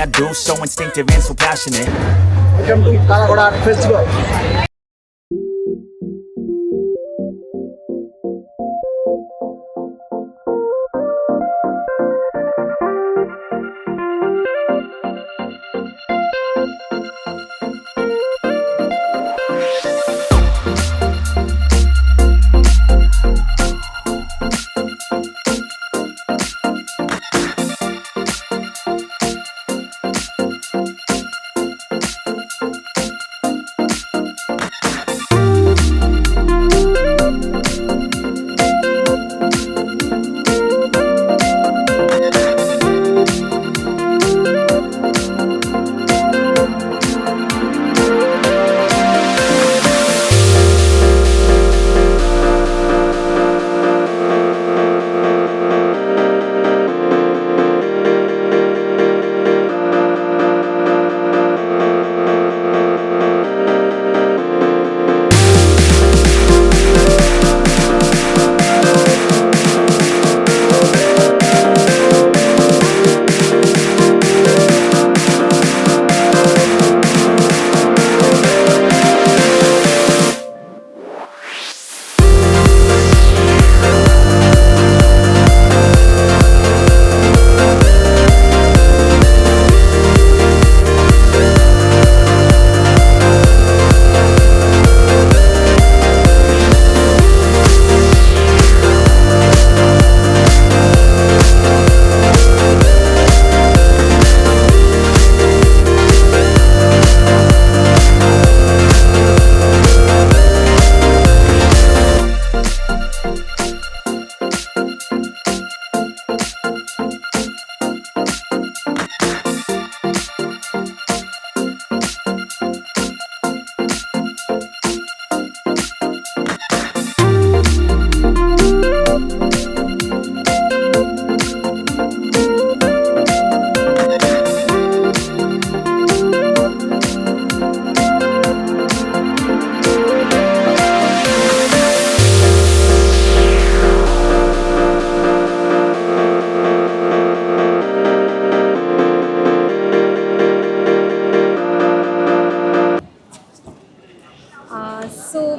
I do, so instinctive and so passionate. Welcome to Kala Art Festival.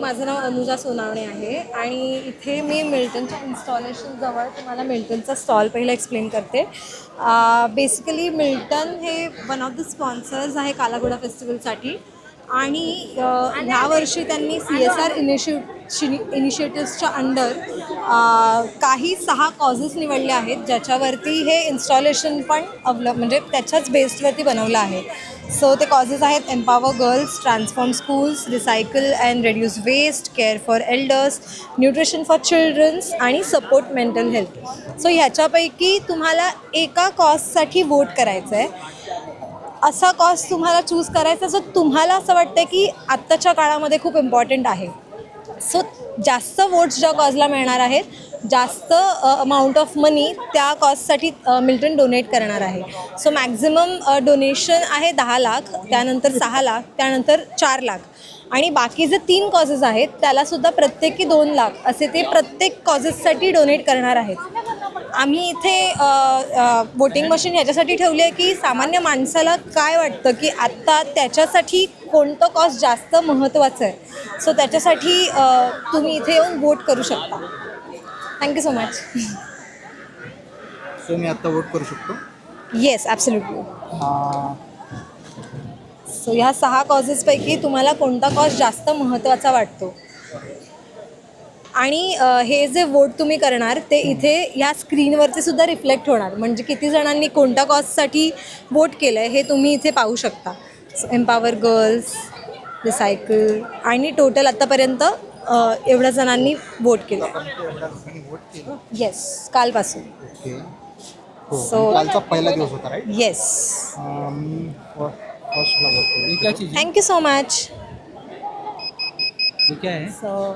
माझं नाव अनुजा सोनावणे आहे आणि इथे मी मिल्टनच्या इन्स्टॉलेशनजवळ तुम्हाला मिल्टनचा स्टॉल पहिला एक्सप्लेन करते. Basically Milton hey one of the sponsors आहे कालाघोडा फेस्टिवलसाठी आणि ह्या वर्षी त्यांनी CSR इनिशिएटिव्सच्या अंडर काही 6 कॉजेस निवडले आहेत ज्याच्यावरती हे इन्स्टॉलेशन पण म्हणजे त्याच्याच बेस्डवरती बनवलं आहे. सो ते कॉजेस आहेत empower girls, transform schools, recycle and reduce waste, care for elders, nutrition for childrens आणि सपोर्ट मेंटल हेल्थ. सो ह्याच्यापैकी तुम्हाला एका कॉजसाठी वोट करायचं आहे. असा कॉज तुम्हाला चूज करायचा जो तुम्हाला असं वाटतं की आत्ताच्या काळामध्ये खूप इम्पॉर्टंट आहे. सो जास्त वोट्स ज्या कॉजला मिळणार आहेत, जास्त अमाऊंट ऑफ मनी त्या कॉजसाठी मिल्टन डोनेट करणार आहे. सो मॅक्झिमम डोनेशन आहे 10 लाख, त्यानंतर 6 लाख, त्यानंतर 4 लाख आणि बाकी जे 3 कॉजेस आहेत त्यालासुद्धा प्रत्येकी 2 लाख असे ते प्रत्येक कॉजेससाठी डोनेट करणार आहेत. आम्ही इथे वोटिंग मशीन ह्याच्यासाठी ठेवली आहे की सामान्य माणसाला काय वाटतं की आत्ता त्याच्यासाठी कोणतं कॉज जास्त महत्त्वाचं आहे. सो त्याच्यासाठी तुम्ही इथे येऊन वोट करू शकता. Thank you so much. सो मी आता वोट करू शकतो? Yes, absolutely. सो ह्या 6 कॉजेसपैकी तुम्हाला कोणता कॉज जास्त महत्त्वाचा वाटतो आणि हे जे वोट तुम्ही करणार ते इथे ह्या स्क्रीनवरती सुद्धा रिफ्लेक्ट होणार. म्हणजे किती जणांनी कोणत्या कॉजसाठी वोट केलं आहे हे तुम्ही इथे पाहू शकता. एम्पॉवर गर्ल्स, रिसायकल आणि टोटल आत्तापर्यंत एवढ्या जणांनी वोट केलं. येस, कालपासून. सो कालचा पहिला दिवस होता, right? Yes. Thank you so much. So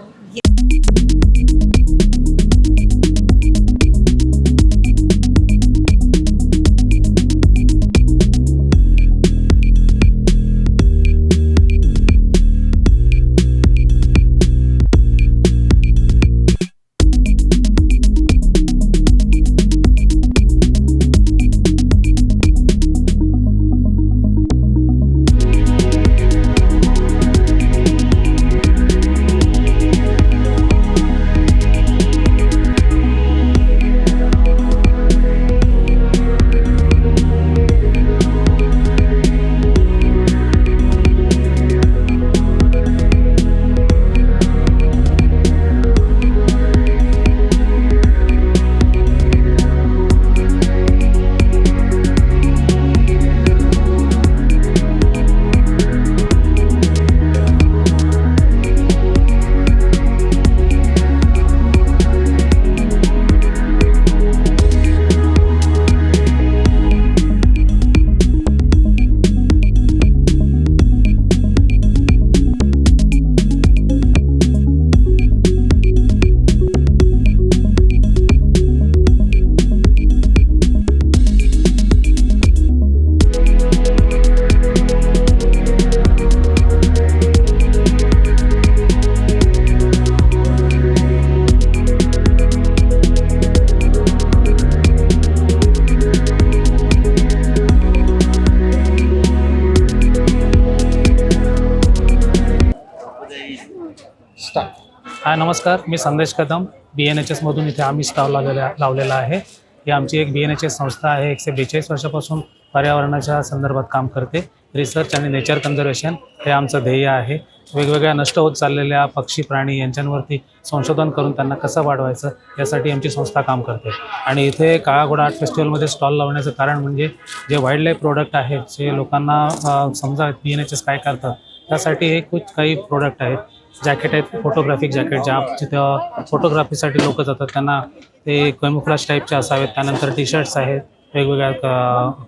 start. Hi नमस्कार, मी संदेश कदम BNHSमधून इथे आम्ही स्टॉल लावलेला आहे. ही आमची एक BNHS संस्था आहे. 142 वर्षापासून पर्यावरणाच्या संदर्भात काम करते. रिसर्च आणि नेचर कन्झर्वेशन हे आमचं ध्येय आहे. वेगवेगळ्या नष्ट होत चाललेल्या पक्षी प्राणी यांच्यावरती संशोधन करून त्यांना कसं वाढवायचं यासाठी आमची संस्था काम करते. आणि इथे काळा घोडा आर्ट फेस्टिवलमध्ये स्टॉल लावण्याचं कारण म्हणजे जे वाईल्ड लाईफ प्रोडक्ट आहेत जे लोकांना समजा BNHS काय करतं त्यासाठी हे खूप काही प्रोडक्ट आहेत. जॅकेट आहेत, फोटोग्राफिक जॅकेट ज्या जिथं फोटोग्राफीसाठी लोक जातात त्यांना ते कॅमोफ्लेज टाईपचे असावेत. त्यानंतर टी-शर्ट्स आहेत वेगवेगळ्या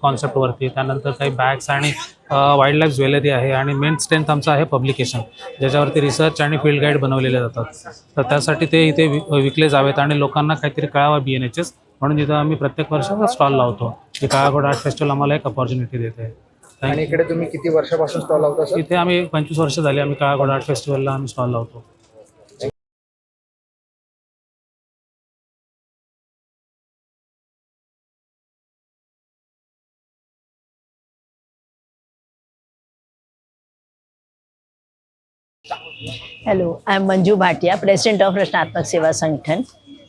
कॉन्सेप्टवरती. त्यानंतर काही बॅग्स आणि वाईल्ड लाईफ ज्वेलरी आहे. आणि मेन स्ट्रेंथ आमचं आहे पब्लिकेशन, ज्याच्यावरती रिसर्च आणि फील्ड गाईड बनवलेले जातात. तर त्यासाठी ते इथे विकले जावेत आणि लोकांना काहीतरी कळावं BNHS म्हणून इथं आम्ही प्रत्येक वर्षाचा स्टॉल लावतो. की काळा घोडा आर्ट फेस्टिवल आम्हाला एक अपॉर्च्युनिटी देते. आणि इकडे तुम्ही किती वर्षापासून स्टॉल लावता सर? इथे आम्ही 25 वर्ष झाली आम्ही काळा घोडा आर्ट फेस्टिवलला आम्ही स्टॉल लावतो. Hello, I am Manju Bhatia, President of Rashnaatmak Seva Sangathan.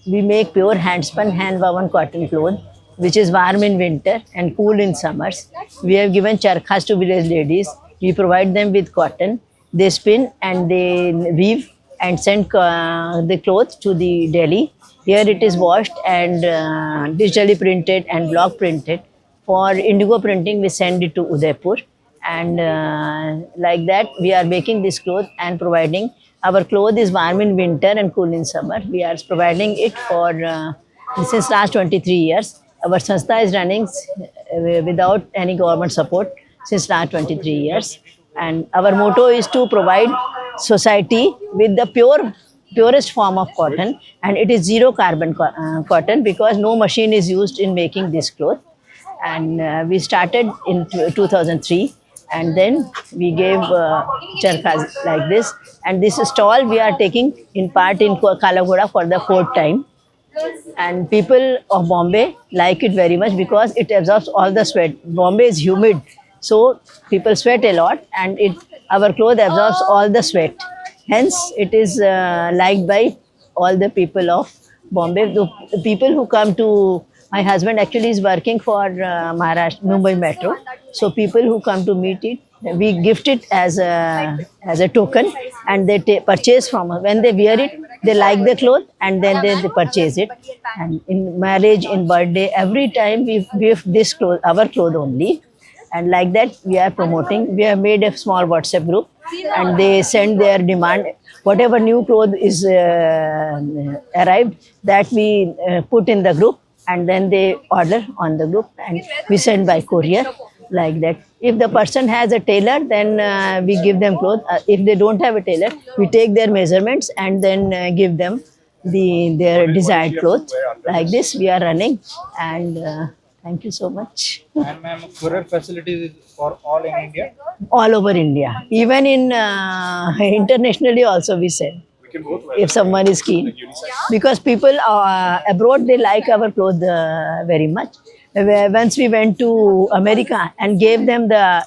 We make pure handspun, hand-woven cotton cloth, which is warm in winter and cool in summers. We have given charkhas to village ladies. We provide them with cotton. They spin and they weave and send the cloth to the Delhi. Here it is washed and digitally printed and block printed. For indigo printing, we send it to Udaipur. And like that we are making this cloth and providing. Our cloth is warm in winter and cool in summer. We are providing it for since last 23 years. Our sanstha is running without any government support since last 23 years. And our motto is to provide society with the purest form of cotton, and it is zero carbon cotton because no machine is used in making this cloth. And we started in 2003. And then we gave charkhas like this. And this stall we are taking in part in Kala Ghoda for the 4th time. And people of Bombay like it very much because it absorbs all the sweat. Bombay is humid, so people sweat a lot, and our cloth absorbs all the sweat. Hence, it is liked by all the people of Bombay. The people who come to, my husband actually is working for Maharashtra, Mumbai Metro. So people who come to meet it, we gift it as a token, and they purchase from us. When they wear it, they like the cloth, and then they purchase it. And in marriage, in birthday, every time we gift this cloth, our cloth only. And like that, we are promoting. We have made a small WhatsApp group, and they send their demand. Whatever new cloth is arrived, that we put in the group, and then they order on the group, and we send by courier. Like that. If the person has a tailor, then we give them clothes. If they don't have a tailor, we take their measurements and then give them their desired clothes. Like this we are running, and thank you so much. And ma'am, courier facilities is for all in India? All over India. Even in internationally also we send. If someone is keen. Because people abroad, they like our clothes very much. Once we went to America and gave them the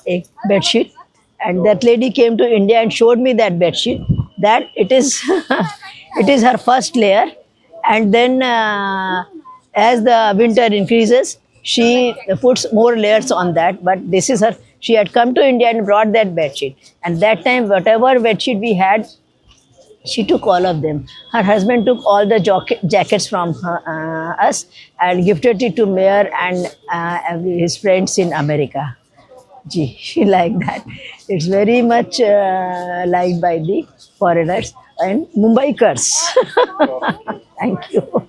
bed sheet, and that lady came to India and showed me that bed sheet, that it is it is her first layer, and then as the winter increases, she puts more layers on that. But this is her, she had come to India and brought that bed sheet, and that time whatever bed sheet we had, she took all of them. Her husband took all the jackets from us and gifted it to Mayor and his friends in America. Gee, she liked that. It's very much liked by the foreigners and Mumbaikars. Thank you.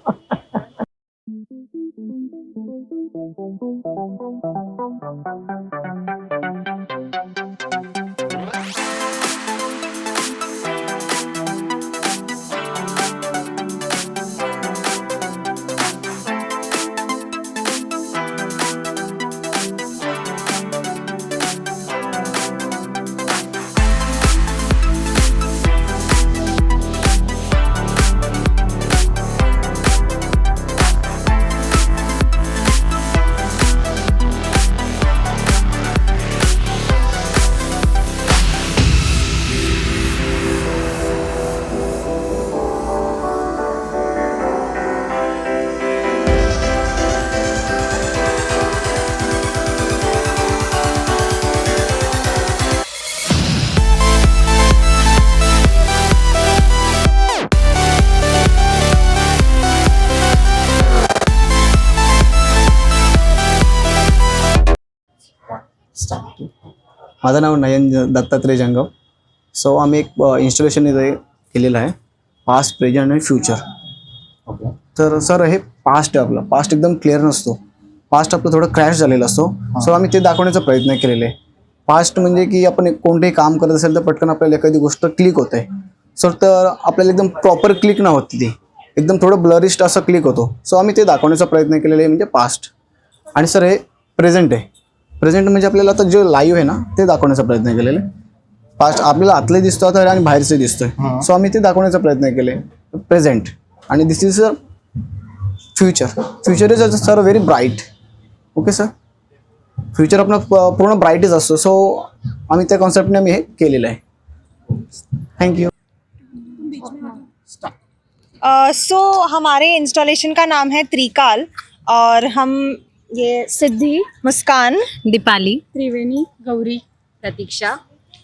माझं नाव नयन दत्तात्रय जंगम. सो आम्ही एक installation इथे केलेलं आहे, past, present आणि future. Okay. तर sir हे past आहे, आपलं पास्ट एकदम क्लिअर नसतो. पास्ट आपलं थोडं क्रॅश झालेलं असतो. सो आम्ही ते दाखवण्याचा प्रयत्न केलेला आहे. पास्ट म्हणजे की आपण कोणतेही काम करत असेल तर पटकन आपल्याला एखादी गोष्ट क्लिक होते. सर तर आपल्याला एकदम प्रॉपर क्लिक न होती, ती एकदम थोडं ब्लरिस्ट असं क्लिक होतो. सो आम्ही ते दाखवण्याचा प्रयत्न केलेला आहे, म्हणजे पास्ट. आणि सर हे प्रेझेंट आहे. प्रेझेंट म्हणजे आपल्याला आता जे लाईव्ह आहे ना ते दाखवण्याचा प्रयत्न केलेला आहे. पास्ट आपल्याला आतले दिसतो आता आणि बाहेरचे दिसतोय. सो आम्ही ते दाखवण्याचा प्रयत्न केले प्रेझेंट. आणि this is future. Future is sir very bright. Okay sir, future आपलं पूर्ण ब्राईटच असतो. सो आम्ही त्या कॉन्सेप्टने आम्ही हे केलेलं आहे. थँक्यू. सो हमारे इंस्टॉलेशन का नाम है त्रिकाल और हम ये सिद्धि, मुस्कान, दीपाली, त्रिवेणी, गौरी, प्रतीक्षा.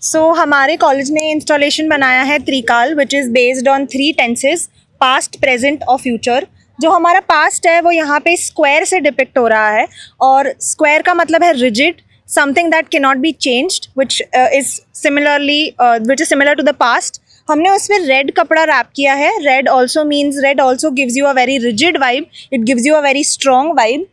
सो हमारे कॉलेज ने इंस्टॉलेशन बनाया है त्रिकाल which is based on 3 tenses, past, present और फ्यूचर. जो हमारा पास्ट है वो यहाँ पे स्क्वायर से डिपिक्ट हो रहा है और स्क्वायर का मतलब है rigid, something that can not be changed which is similar to the past. हमने उसमें रेड कपड़ा रैप किया है. Red also means, red also gives you a very rigid vibe, it gives you a very strong vibe.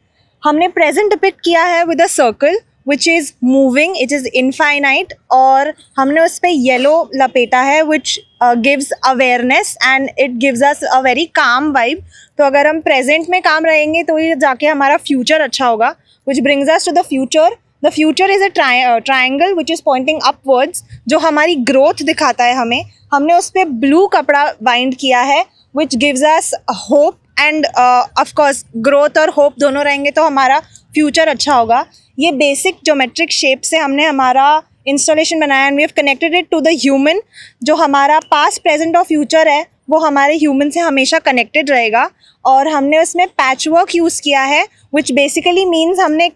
हमने present depict किया है with a circle which is moving, it is infinite, और हमने उस पर येलो लपेटा है which gives awareness and it gives us a very calm vibe. तो अगर हम प्रेजेंट में काम रहेंगे तो ये जाके हमारा फ्यूचर अच्छा होगा, which brings us to the future. The future is a triangle which is pointing upwards, जो हमारी ग्रोथ दिखाता है हमें. हमने उस पर ब्लू कपड़ा बाइंड किया है which gives us hope and of course growth और होप दोनों रहेंगे तो हमारा फ्यूचर अच्छा होगा. ये बेसिक ज्योमेट्रिक शेप से हमने हमारा इंस्टॉलेशन बनाया and we have connected it to the human. जो हमारा पास्ट, प्रेजेंट और फ्यूचर है वो हमारे ह्यूमन से हमेशा कनेक्टेड रहेगा. और हमने उसमें पैच वर्क यूज़ किया है विच बेसिकली मीन्स हमने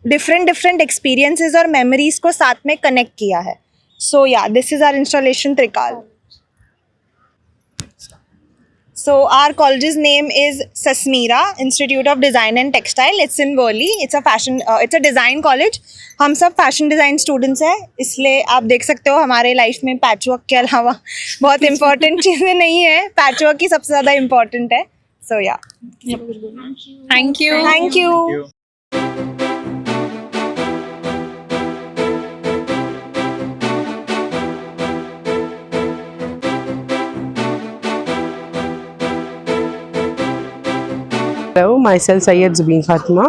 डिफरेंट एक्सपीरियंसेस और मेमोरीज़ को साथ में कनेक्ट किया है. So yeah, this is our installation Trikal. So our college's name is Sasmira Institute of Design and Textile. It's in Worli. It's a design college. हम सब fashion design students हैं, इसलिए आप देख सकते हो हमारे लाइफ में पैचवर्क के अलावा बहुत इंपॉर्टेंट चीज़ें नहीं है. पैचवर्क ही सबसे ज़्यादा इम्पॉर्टेंट है. सो या, thank you. Thank you. Hello, myself Syed Zubeen Fatima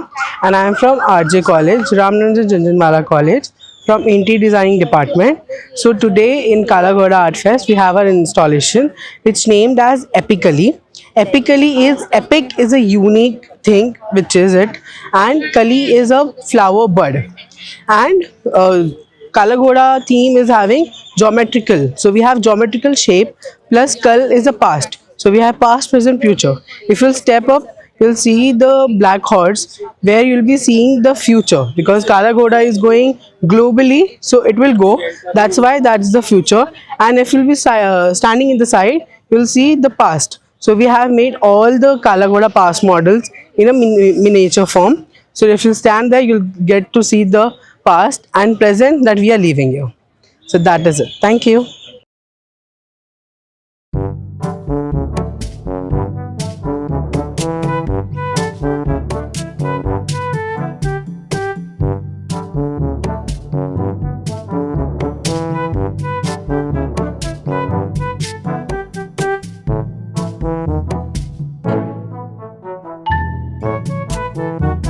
and I am from RJ College, Ramnanjan Janjanwala College, from Interior Designing Department. So today in Kalagoda Art Fest we have our installation which named as Epically. Epic is a unique thing which is it, and Kali is a flower bud, and Kalagoda theme is having geometrical. So we have geometrical shape plus Kal is a past. So we have past, present, future. If you'll step up, you'll see the black horse where you'll be seeing the future, because Kalagoda is going globally, so it will go. That's why that's the future. And if you'll be standing in the side, you'll see the past. So we have made all the Kalagoda past models in a miniature form. So if you stand there, you'll get to see the past and present that we are leaving you. So that is it. Thank you.